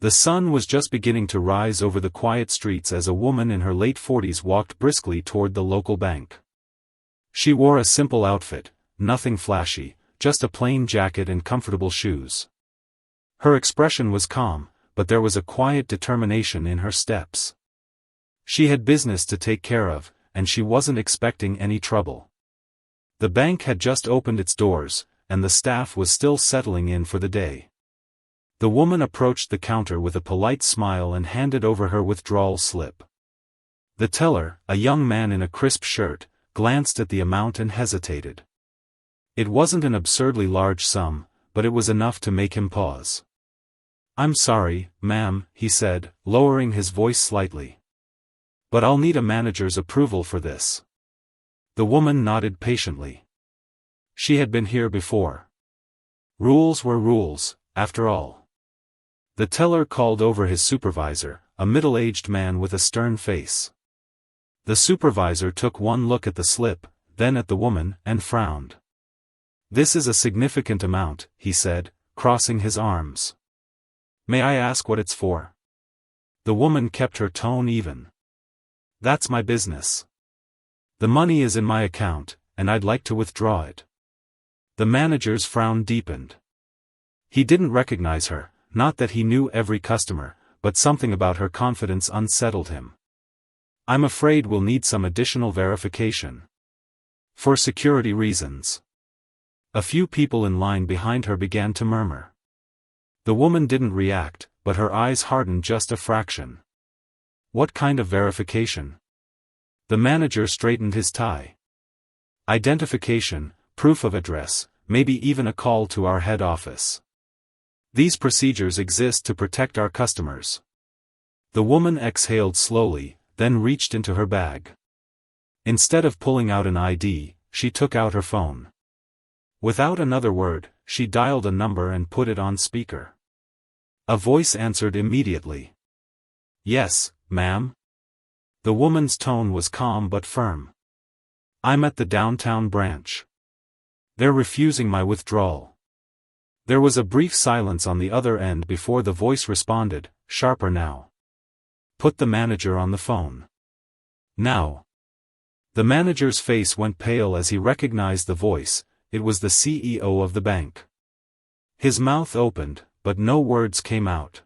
The sun was just beginning to rise over the quiet streets as a woman in her late 40s walked briskly toward the local bank. She wore a simple outfit, nothing flashy, just a plain jacket and comfortable shoes. Her expression was calm, but there was a quiet determination in her steps. She had business to take care of, and she wasn't expecting any trouble. The bank had just opened its doors, and the staff was still settling in for the day. The woman approached the counter with a polite smile and handed over her withdrawal slip. The teller, a young man in a crisp shirt, glanced at the amount and hesitated. It wasn't an absurdly large sum, but it was enough to make him pause. "I'm sorry, ma'am," he said, lowering his voice slightly. "But I'll need a manager's approval for this." The woman nodded patiently. She had been here before. Rules were rules, after all. The teller called over his supervisor, a middle-aged man with a stern face. The supervisor took one look at the slip, then at the woman, and frowned. "This is a significant amount," he said, crossing his arms. "May I ask what it's for?" The woman kept her tone even. "That's my business. The money is in my account, and I'd like to withdraw it." The manager's frown deepened. He didn't recognize her. Not that he knew every customer, but something about her confidence unsettled him. "I'm afraid we'll need some additional verification. For security reasons." A few people in line behind her began to murmur. The woman didn't react, but her eyes hardened just a fraction. "What kind of verification?" The manager straightened his tie. "Identification, proof of address, maybe even a call to our head office. These procedures exist to protect our customers." The woman exhaled slowly, then reached into her bag. Instead of pulling out an ID, she took out her phone. Without another word, she dialed a number and put it on speaker. A voice answered immediately. "Yes, ma'am." The woman's tone was calm but firm. "I'm at the downtown branch. They're refusing my withdrawal." There was a brief silence on the other end before the voice responded, sharper now. "Put the manager on the phone. Now." The manager's face went pale as he recognized the voice. It was the CEO of the bank. His mouth opened, but no words came out.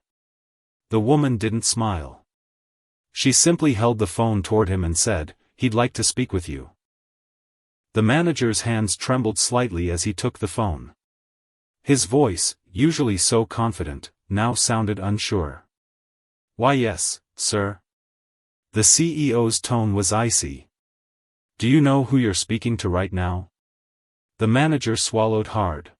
The woman didn't smile. She simply held the phone toward him and said, "He'd like to speak with you." The manager's hands trembled slightly as he took the phone. His voice, usually so confident, now sounded unsure. "Why yes, sir." The CEO's tone was icy. "Do you know who you're speaking to right now?" The manager swallowed hard.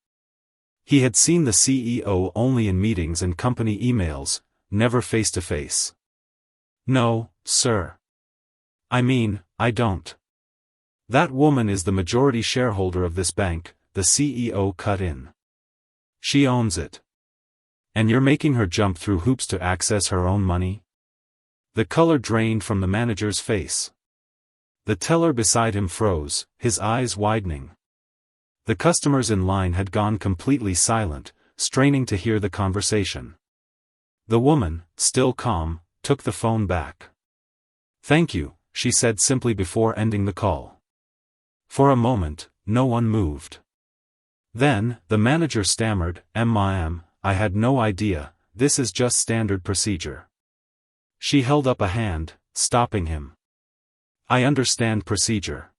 He had seen the CEO only in meetings and company emails, never face to face. "No, sir. I mean, I don't." "That woman is the majority shareholder of this bank," the CEO cut in. "She owns it. And you're making her jump through hoops to access her own money?" The color drained from the manager's face. The teller beside him froze, his eyes widening. The customers in line had gone completely silent, straining to hear the conversation. The woman, still calm, took the phone back. "Thank you," she said simply before ending the call. For a moment, no one moved. Then, the manager stammered, "Ma'am, I had no idea, this is just standard procedure." She held up a hand, stopping him. "I understand procedure.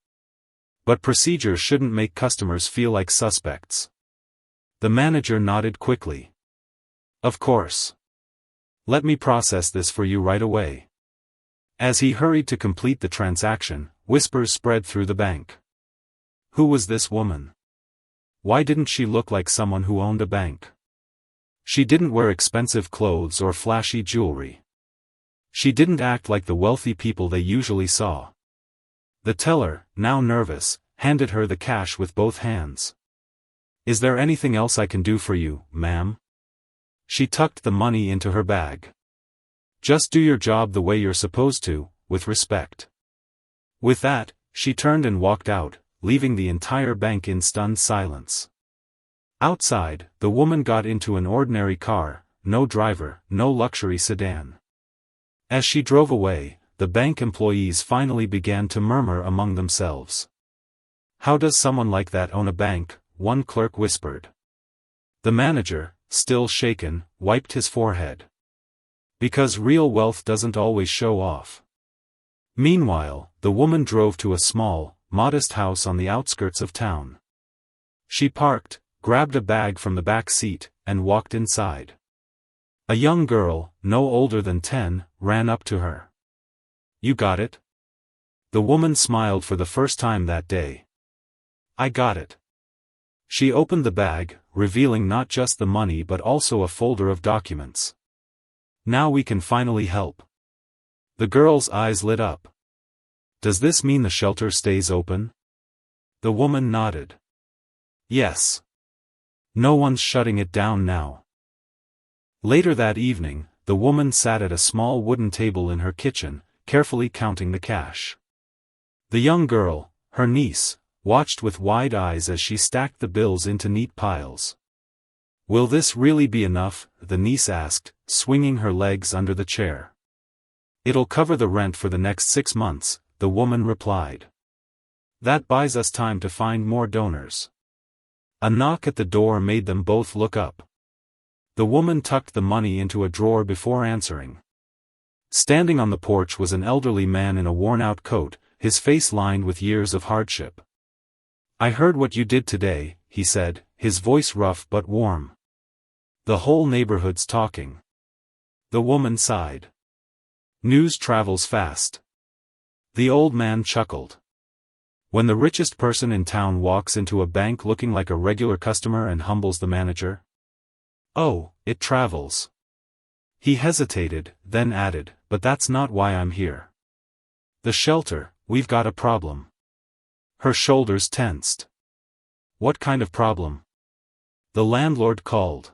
But procedure shouldn't make customers feel like suspects." The manager nodded quickly. "Of course. Let me process this for you right away." As he hurried to complete the transaction, whispers spread through the bank. Who was this woman? Why didn't she look like someone who owned a bank? She didn't wear expensive clothes or flashy jewelry. She didn't act like the wealthy people they usually saw. The teller, now nervous, handed her the cash with both hands. "Is there anything else I can do for you, ma'am?" She tucked the money into her bag. "Just do your job the way you're supposed to, with respect." With that, she turned and walked out, leaving the entire bank in stunned silence. Outside, the woman got into an ordinary car, no driver, no luxury sedan. As she drove away, the bank employees finally began to murmur among themselves. "How does someone like that own a bank?" one clerk whispered. The manager, still shaken, wiped his forehead. "Because real wealth doesn't always show off." Meanwhile, the woman drove to a small, modest house on the outskirts of town. She parked, grabbed a bag from the back seat, and walked inside. A young girl, no older than 10, ran up to her. "You got it?" The woman smiled for the first time that day. "I got it." She opened the bag, revealing not just the money but also a folder of documents. "Now we can finally help." The girl's eyes lit up. "Does this mean the shelter stays open?" The woman nodded. "Yes. No one's shutting it down now." Later that evening, the woman sat at a small wooden table in her kitchen, carefully counting the cash. The young girl, her niece, watched with wide eyes as she stacked the bills into neat piles. "Will this really be enough?" the niece asked, swinging her legs under the chair. "It'll cover the rent for the next 6 months, the woman replied. "That buys us time to find more donors." A knock at the door made them both look up. The woman tucked the money into a drawer before answering. Standing on the porch was an elderly man in a worn-out coat, his face lined with years of hardship. "I heard what you did today," he said, his voice rough but warm. "The whole neighborhood's talking." The woman sighed. "News travels fast." The old man chuckled. "When the richest person in town walks into a bank looking like a regular customer and humbles the manager? Oh, it travels." He hesitated, then added, "But that's not why I'm here. The shelter, we've got a problem." Her shoulders tensed. "What kind of problem?" "The landlord called.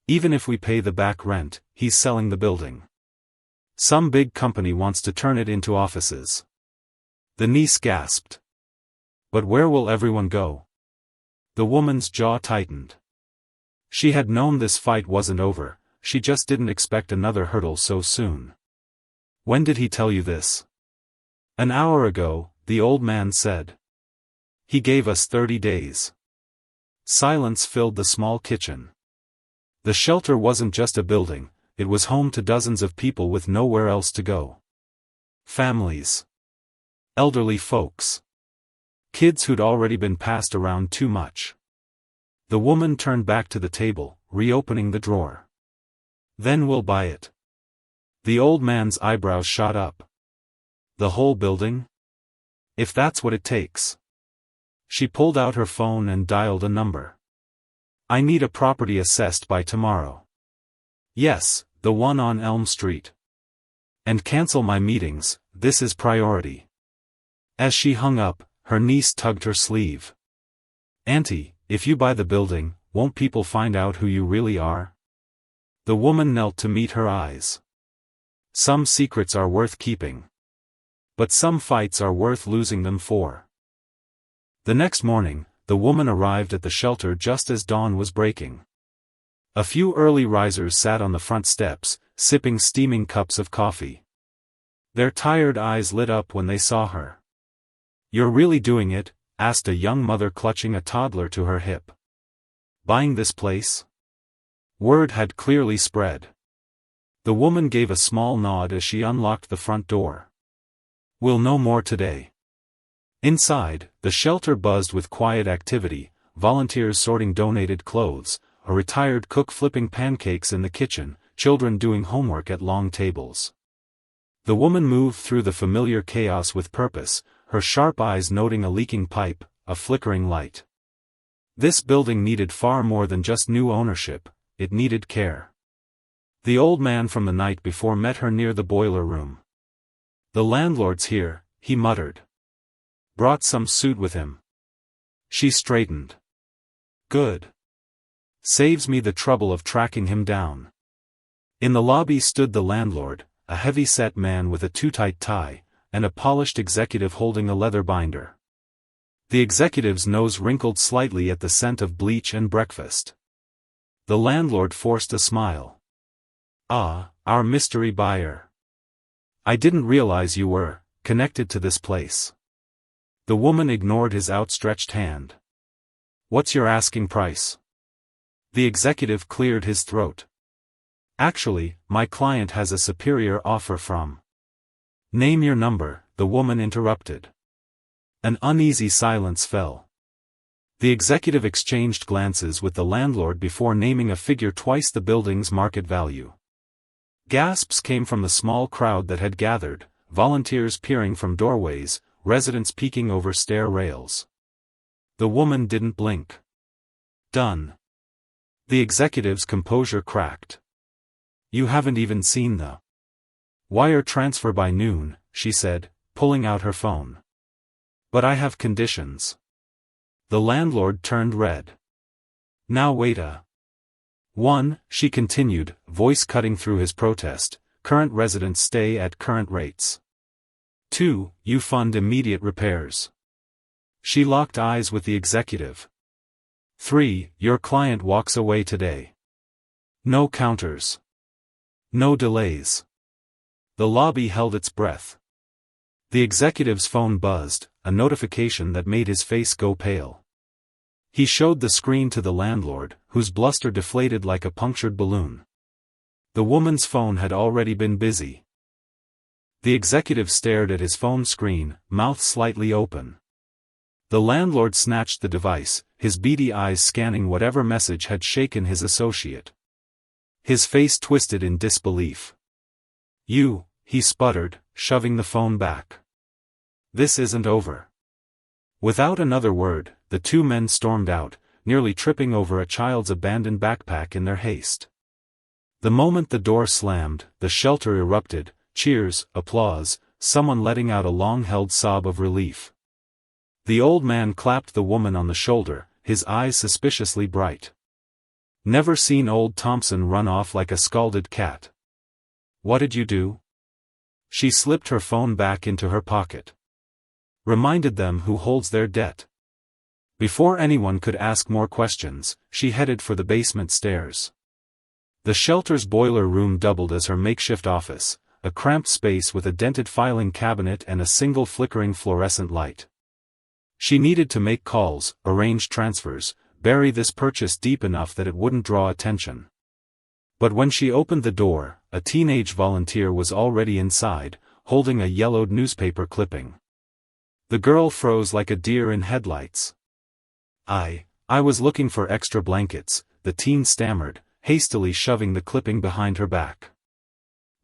Even if we pay the back rent, he's selling the building. Some big company wants to turn it into offices." The niece gasped. "But where will everyone go?" The woman's jaw tightened. She had known this fight wasn't over, she just didn't expect another hurdle so soon. "When did he tell you this?" "An hour ago," the old man said. "He gave us 30 days. Silence filled the small kitchen. The shelter wasn't just a building, it was home to dozens of people with nowhere else to go. Families. Elderly folks. Kids who'd already been passed around too much. The woman turned back to the table, reopening the drawer. "Then we'll buy it." The old man's eyebrows shot up. "The whole building? If that's what it takes." She pulled out her phone and dialed a number. "I need a property assessed by tomorrow." "Yes, the one on Elm Street." "And cancel my meetings, this is priority." As she hung up, her niece tugged her sleeve. "Auntie, if you buy the building, won't people find out who you really are?" The woman knelt to meet her eyes. "Some secrets are worth keeping. But some fights are worth losing them for." The next morning, the woman arrived at the shelter just as dawn was breaking. A few early risers sat on the front steps, sipping steaming cups of coffee. Their tired eyes lit up when they saw her. "You're really doing it?" asked a young mother clutching a toddler to her hip. "Buying this place?" Word had clearly spread. The woman gave a small nod as she unlocked the front door. "We'll know more today." Inside, the shelter buzzed with quiet activity, volunteers sorting donated clothes, a retired cook flipping pancakes in the kitchen, children doing homework at long tables. The woman moved through the familiar chaos with purpose, her sharp eyes noting a leaking pipe, a flickering light. This building needed far more than just new ownership, it needed care. The old man from the night before met her near the boiler room. "The landlord's here," he muttered. "Brought some suit with him." She straightened. "Good. Saves me the trouble of tracking him down." In the lobby stood the landlord, a heavy-set man with a too-tight tie, and a polished executive holding a leather binder. The executive's nose wrinkled slightly at the scent of bleach and breakfast. The landlord forced a smile. "Ah, our mystery buyer. I didn't realize you were connected to this place." The woman ignored his outstretched hand. "What's your asking price?" The executive cleared his throat. "Actually, my client has a superior offer from—" "Name your number," the woman interrupted. An uneasy silence fell. The executive exchanged glances with the landlord before naming a figure twice the building's market value. Gasps came from the small crowd that had gathered, volunteers peering from doorways, residents peeking over stair rails. The woman didn't blink. "Done." The executive's composure cracked. "You haven't even seen the wire transfer by noon," she said, pulling out her phone. "But I have conditions." The landlord turned red. "Now wait a 1, she continued, voice cutting through his protest, "current residents stay at current rates. 2, you fund immediate repairs." She locked eyes with the executive. 3, your client walks away today. No counters. No delays. The lobby held its breath. The executive's phone buzzed, a notification that made his face go pale. He showed the screen to the landlord, whose bluster deflated like a punctured balloon. The woman's phone had already been busy. The executive stared at his phone screen, mouth slightly open. The landlord snatched the device, his beady eyes scanning whatever message had shaken his associate. His face twisted in disbelief. "You," he sputtered, shoving the phone back. "This isn't over." Without another word, the two men stormed out, nearly tripping over a child's abandoned backpack in their haste. The moment the door slammed, the shelter erupted, cheers, applause, someone letting out a long-held sob of relief. The old man clapped the woman on the shoulder, his eyes suspiciously bright. "Never seen old Thompson run off like a scalded cat." "What did you do?" She slipped her phone back into her pocket. "Reminded them who holds their debt." Before anyone could ask more questions, she headed for the basement stairs. The shelter's boiler room doubled as her makeshift office, a cramped space with a dented filing cabinet and a single flickering fluorescent light. She needed to make calls, arrange transfers, bury this purchase deep enough that it wouldn't draw attention. But when she opened the door, a teenage volunteer was already inside, holding a yellowed newspaper clipping. The girl froze like a deer in headlights. I was looking for extra blankets," the teen stammered, hastily shoving the clipping behind her back.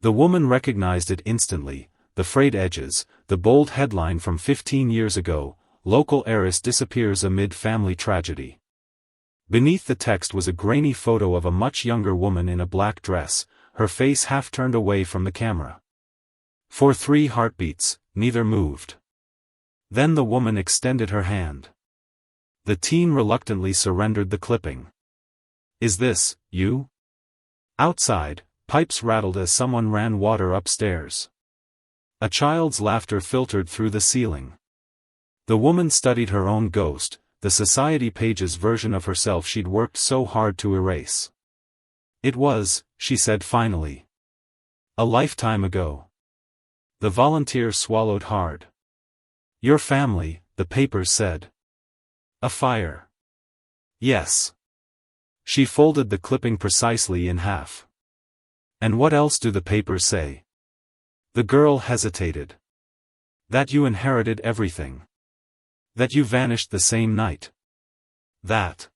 The woman recognized it instantly, the frayed edges, the bold headline from 15 years ago, "Local heiress disappears amid family tragedy." Beneath the text was a grainy photo of a much younger woman in a black dress, her face half turned away from the camera. For 3 heartbeats, neither moved. Then the woman extended her hand. The teen reluctantly surrendered the clipping. "Is this, you?" Outside, pipes rattled as someone ran water upstairs. A child's laughter filtered through the ceiling. The woman studied her own ghost, the society page's version of herself she'd worked so hard to erase. "It was," she said finally. "A lifetime ago." The volunteer swallowed hard. "Your family," the papers said. "A fire." "Yes." She folded the clipping precisely in half. "And what else do the papers say?" The girl hesitated. "That you inherited everything. That you vanished the same night. That."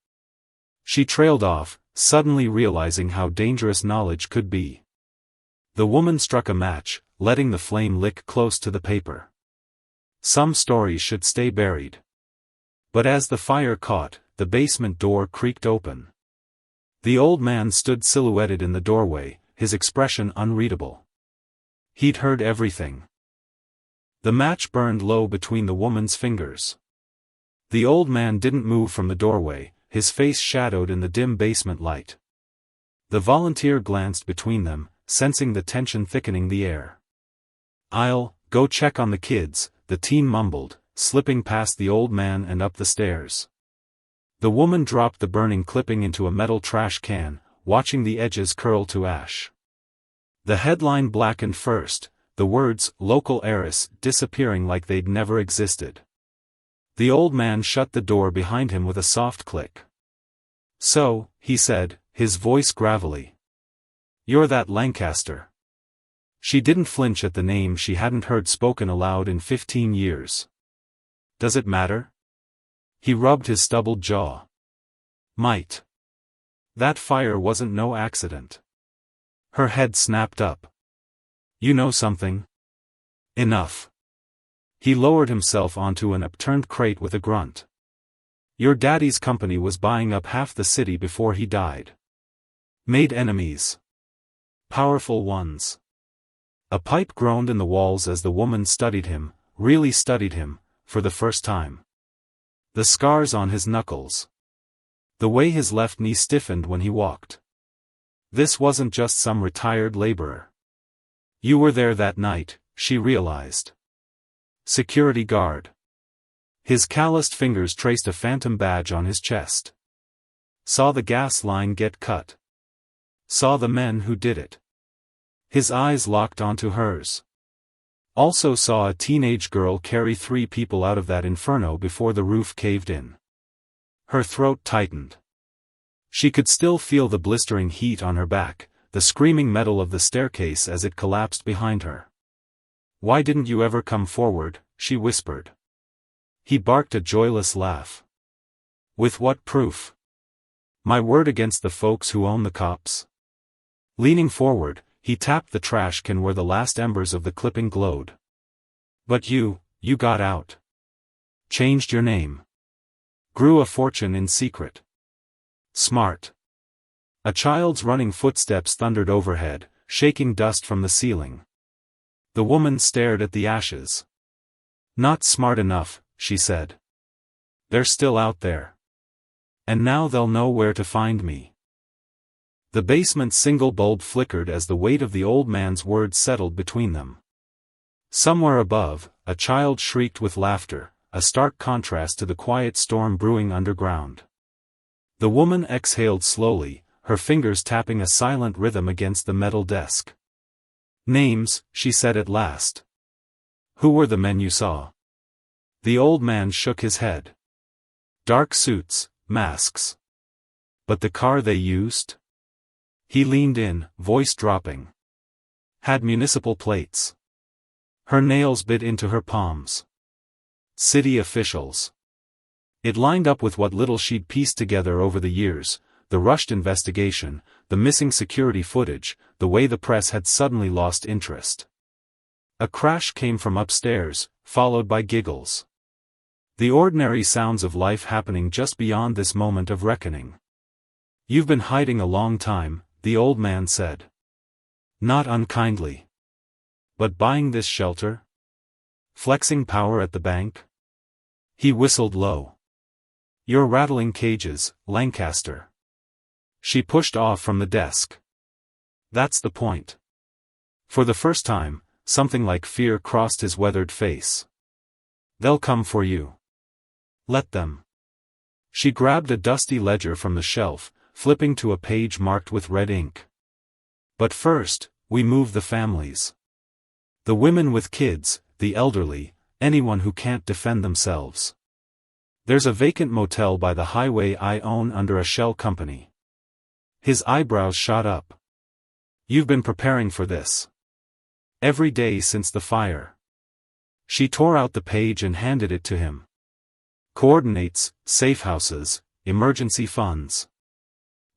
She trailed off, suddenly realizing how dangerous knowledge could be. The woman struck a match, letting the flame lick close to the paper. Some stories should stay buried. But as the fire caught, the basement door creaked open. The old man stood silhouetted in the doorway, his expression unreadable. He'd heard everything. The match burned low between the woman's fingers. The old man didn't move from the doorway, his face shadowed in the dim basement light. The volunteer glanced between them, sensing the tension thickening the air. "I'll go check on the kids," the teen mumbled, slipping past the old man and up the stairs. The woman dropped the burning clipping into a metal trash can, watching the edges curl to ash. The headline blackened first, the words, "Local heiress," disappearing like they'd never existed. The old man shut the door behind him with a soft click. "So," he said, his voice gravelly. "You're that Lancaster." She didn't flinch at the name she hadn't heard spoken aloud in 15 years. "Does it matter?" He rubbed his stubbled jaw. "Might. That fire wasn't no accident." Her head snapped up. "You know something?" "Enough." He lowered himself onto an upturned crate with a grunt. "Your daddy's company was buying up half the city before he died. Made enemies. Powerful ones." A pipe groaned in the walls as the woman studied him, really studied him, for the first time. The scars on his knuckles. The way his left knee stiffened when he walked. This wasn't just some retired laborer. "You were there that night," she realized. "Security guard." His calloused fingers traced a phantom badge on his chest. "Saw the gas line get cut. Saw the men who did it." His eyes locked onto hers. "Also saw a teenage girl carry 3 people out of that inferno before the roof caved in." Her throat tightened. She could still feel the blistering heat on her back, the screaming metal of the staircase as it collapsed behind her. "Why didn't you ever come forward?" she whispered. He barked a joyless laugh. "With what proof? My word against the folks who own the cops?" Leaning forward, he tapped the trash can where the last embers of the clipping glowed. "But you got out. Changed your name. Grew a fortune in secret. Smart." A child's running footsteps thundered overhead, shaking dust from the ceiling. The woman stared at the ashes. "Not smart enough," she said. "They're still out there. And now they'll know where to find me." The basement's single bulb flickered as the weight of the old man's words settled between them. Somewhere above, a child shrieked with laughter, a stark contrast to the quiet storm brewing underground. The woman exhaled slowly, her fingers tapping a silent rhythm against the metal desk. "Names," she said at last. "Who were the men you saw?" The old man shook his head. "Dark suits, masks. But the car they used?" He leaned in, voice dropping. "Had municipal plates." Her nails bit into her palms. "City officials." It lined up with what little she'd pieced together over the years, the rushed investigation, the missing security footage, the way the press had suddenly lost interest. A crash came from upstairs, followed by giggles. The ordinary sounds of life happening just beyond this moment of reckoning. "You've been hiding a long time," the old man said. Not unkindly. "But buying this shelter? Flexing power at the bank?" He whistled low. "You're rattling cages, Lancaster." She pushed off from the desk. "That's the point." For the first time, something like fear crossed his weathered face. "They'll come for you. Let them." She grabbed a dusty ledger from the shelf, flipping to a page marked with red ink. "But first, we move the families. The women with kids, the elderly, anyone who can't defend themselves. There's a vacant motel by the highway I own under a shell company." His eyebrows shot up. "You've been preparing for this. Every day since the fire." She tore out the page and handed it to him. "Coordinates, safe houses, emergency funds.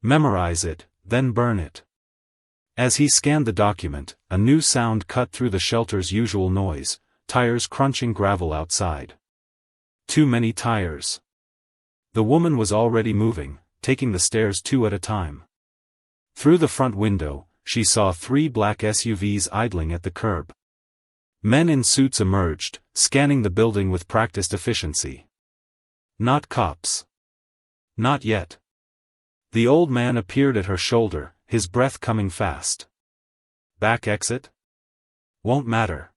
Memorize it, then burn it." As he scanned the document, a new sound cut through the shelter's usual noise, tires crunching gravel outside. Too many tires. The woman was already moving, taking the stairs 2 at a time. Through the front window, she saw 3 black SUVs idling at the curb. Men in suits emerged, scanning the building with practiced efficiency. Not cops. Not yet. The old man appeared at her shoulder, his breath coming fast. "Back exit? Won't matter."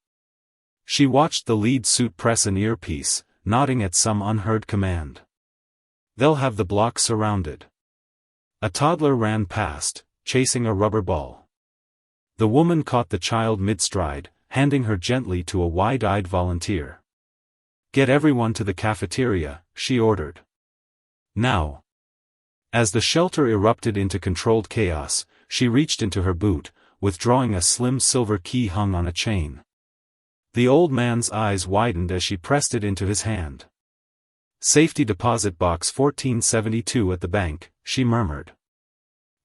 She watched the lead suit press an earpiece, nodding at some unheard command. "They'll have the block surrounded." A toddler ran past, chasing a rubber ball. The woman caught the child mid-stride, handing her gently to a wide-eyed volunteer. "Get everyone to the cafeteria," she ordered. "Now." As the shelter erupted into controlled chaos, she reached into her boot, withdrawing a slim silver key hung on a chain. The old man's eyes widened as she pressed it into his hand. "Safety deposit box 1472 at the bank," she murmured.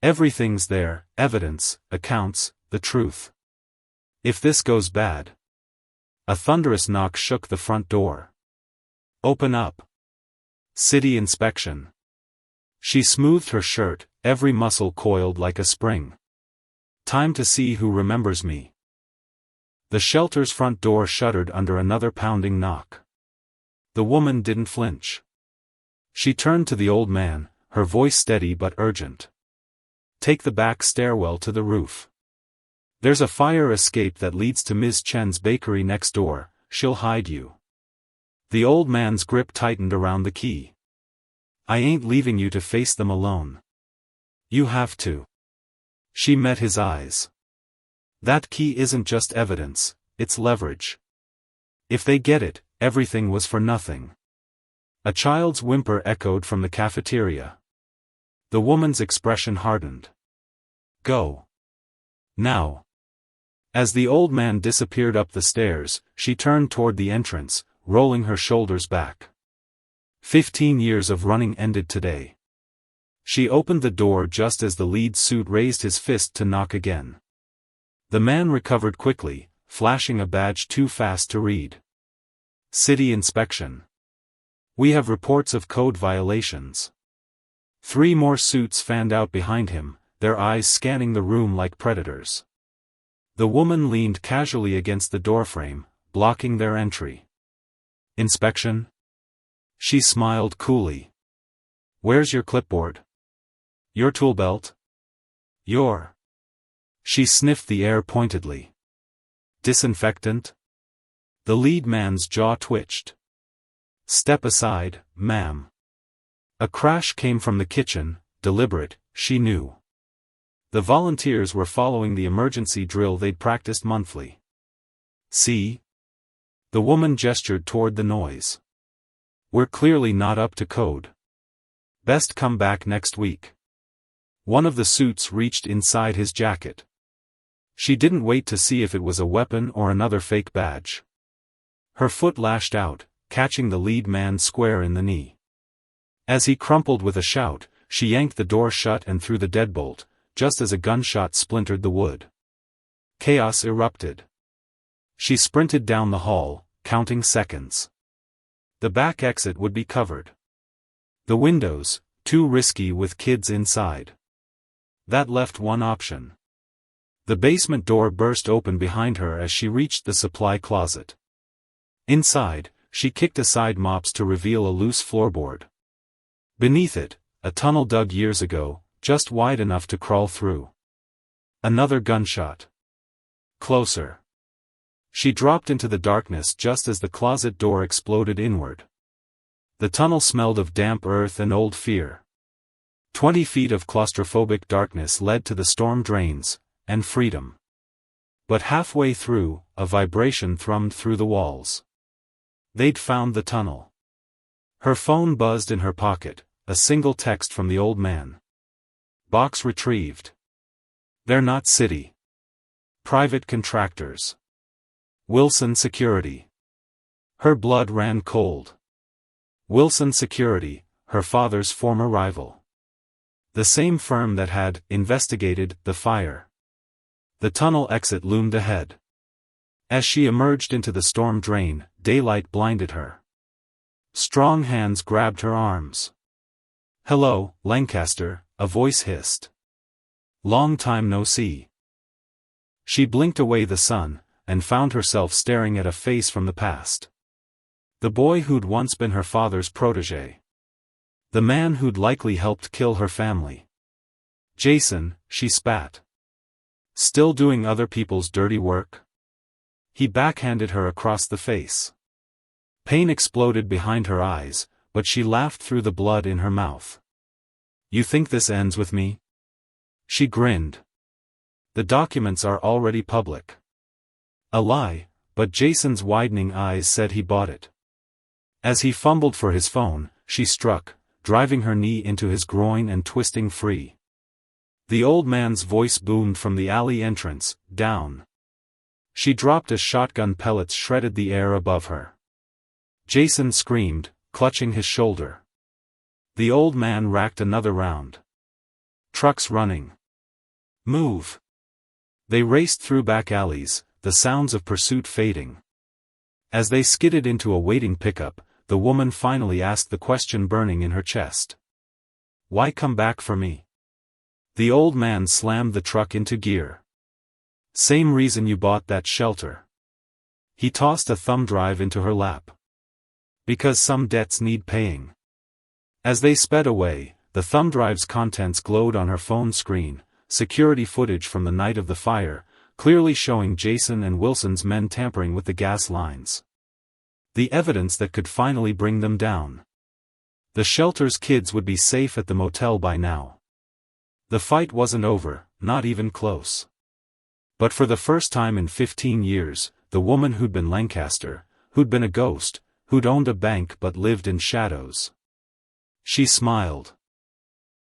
"Everything's there, evidence, accounts, the truth. If this goes bad." A thunderous knock shook the front door. "Open up. City inspection." She smoothed her shirt, every muscle coiled like a spring. "Time to see who remembers me." The shelter's front door shuddered under another pounding knock. The woman didn't flinch. She turned to the old man, her voice steady but urgent. "Take the back stairwell to the roof. There's a fire escape that leads to Ms. Chen's bakery next door, she'll hide you." The old man's grip tightened around the key. "I ain't leaving you to face them alone. You have to." She met his eyes. "That key isn't just evidence, it's leverage. If they get it, everything was for nothing." A child's whimper echoed from the cafeteria. The woman's expression hardened. "Go. Now." As the old man disappeared up the stairs, she turned toward the entrance, rolling her shoulders back. 15 years of running ended today. She opened the door just as the lead suit raised his fist to knock again. The man recovered quickly, flashing a badge too fast to read. "City inspection. We have reports of code violations." 3 more suits fanned out behind him, their eyes scanning the room like predators. The woman leaned casually against the doorframe, blocking their entry. "Inspection?" She smiled coolly. "Where's your clipboard? Your tool belt? Your..." She sniffed the air pointedly. "Disinfectant?" The lead man's jaw twitched. "Step aside, ma'am." A crash came from the kitchen, deliberate, she knew. The volunteers were following the emergency drill they'd practiced monthly. "See?" The woman gestured toward the noise. "We're clearly not up to code. Best come back next week." One of the suits reached inside his jacket. She didn't wait to see if it was a weapon or another fake badge. Her foot lashed out, catching the lead man square in the knee. As he crumpled with a shout, she yanked the door shut and threw the deadbolt, just as a gunshot splintered the wood. Chaos erupted. She sprinted down the hall, counting seconds. The back exit would be covered. The windows, too risky with kids inside. That left one option. The basement door burst open behind her as she reached the supply closet. Inside, she kicked aside mops to reveal a loose floorboard. Beneath it, a tunnel dug years ago, just wide enough to crawl through. Another gunshot. Closer. She dropped into the darkness just as the closet door exploded inward. The tunnel smelled of damp earth and old fear. 20 feet of claustrophobic darkness led to the storm drains, and freedom. But halfway through, a vibration thrummed through the walls. They'd found the tunnel. Her phone buzzed in her pocket, a single text from the old man. "Box retrieved. They're not city. Private contractors. Wilson Security." Her blood ran cold. Wilson Security, her father's former rival. The same firm that had investigated the fire. The tunnel exit loomed ahead. As she emerged into the storm drain, daylight blinded her. Strong hands grabbed her arms. "Hello, Lancaster," a voice hissed. "Long time no see." She blinked away the sun, and found herself staring at a face from the past. The boy who'd once been her father's protégé. The man who'd likely helped kill her family. "Jason," she spat. "Still doing other people's dirty work?" He backhanded her across the face. Pain exploded behind her eyes, but she laughed through the blood in her mouth. You think this ends with me? She grinned. The documents are already public. A lie, but Jason's widening eyes said he bought it. As he fumbled for his phone, she struck, driving her knee into his groin and twisting free. The old man's voice boomed from the alley entrance, down. She dropped as shotgun pellets shredded the air above her. Jason screamed, clutching his shoulder. The old man racked another round. Trucks running. Move. They raced through back alleys, the sounds of pursuit fading. As they skidded into a waiting pickup, the woman finally asked the question burning in her chest. Why come back for me? The old man slammed the truck into gear. Same reason you bought that shelter. He tossed a thumb drive into her lap. Because some debts need paying. As they sped away, the thumb drive's contents glowed on her phone screen, security footage from the night of the fire, clearly showing Jason and Wilson's men tampering with the gas lines. The evidence that could finally bring them down. The shelter's kids would be safe at the motel by now. The fight wasn't over, not even close. But for the first time in 15 years, the woman who'd been Lancaster, who'd been a ghost, who'd owned a bank but lived in shadows. She smiled.